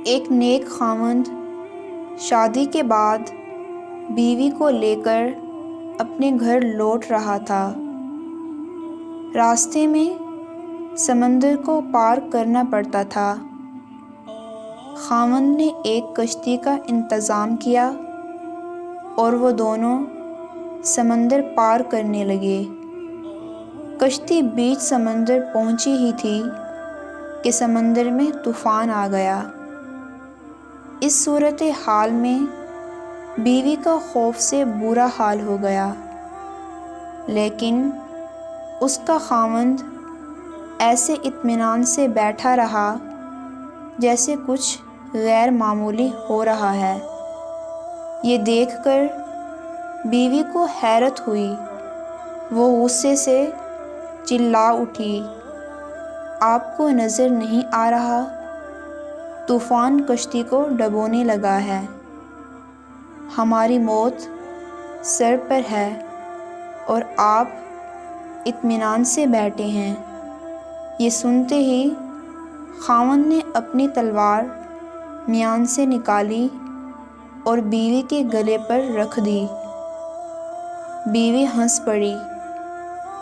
ایک نیک خاوند شادی کے بعد بیوی کو لے کر اپنے گھر لوٹ رہا تھا۔ راستے میں سمندر کو پار کرنا پڑتا تھا۔ خاوند نے ایک کشتی کا انتظام کیا اور وہ دونوں سمندر پار کرنے لگے۔ کشتی بیچ سمندر پہنچی ہی تھی کہ سمندر میں طوفان آ گیا۔ اس صورتحال میں بیوی کا خوف سے برا حال ہو گیا، لیکن اس کا خاوند ایسے اطمینان سے بیٹھا رہا جیسے کچھ غیر معمولی ہو رہا ہے۔ یہ دیکھ کر بیوی کو حیرت ہوئی۔ وہ غصے سے چلا اٹھی، آپ کو نظر نہیں آ رہا طوفان کشتی کو ڈبونے لگا ہے، ہماری موت سر پر ہے اور آپ اطمینان سے بیٹھے ہیں۔ یہ سنتے ہی خاوند نے اپنی تلوار میان سے نکالی اور بیوی کے گلے پر رکھ دی۔ بیوی ہنس پڑی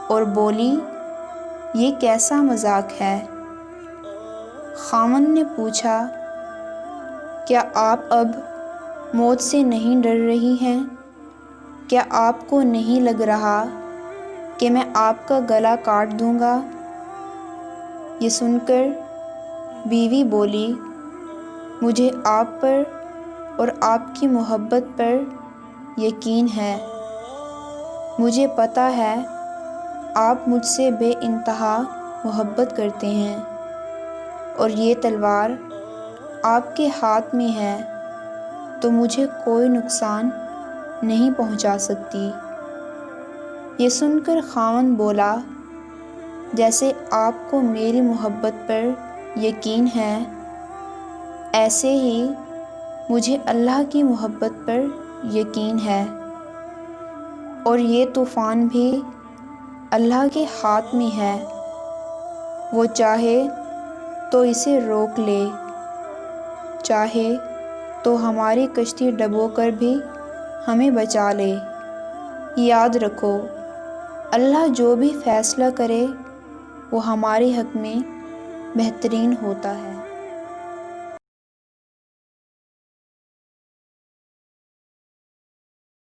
اور بولی، یہ کیسا مذاق ہے؟ خاوند نے پوچھا، کیا آپ اب موت سے نہیں ڈر رہی ہیں؟ کیا آپ کو نہیں لگ رہا کہ میں آپ کا گلا کاٹ دوں گا؟ یہ سن کر بیوی بولی، مجھے آپ پر اور آپ کی محبت پر یقین ہے۔ مجھے پتہ ہے آپ مجھ سے بے انتہا محبت کرتے ہیں اور یہ تلوار آپ کے ہاتھ میں ہے تو مجھے کوئی نقصان نہیں پہنچا سکتی۔ یہ سن کر خاوند بولا، جیسے آپ کو میری محبت پر یقین ہے، ایسے ہی مجھے اللہ کی محبت پر یقین ہے، اور یہ طوفان بھی اللہ کے ہاتھ میں ہے، وہ چاہے تو اسے روک لے، چاہے تو ہماری کشتی ڈبو کر بھی ہمیں بچا لے۔ یاد رکھو، اللہ جو بھی فیصلہ کرے وہ ہمارے حق میں بہترین ہوتا ہے۔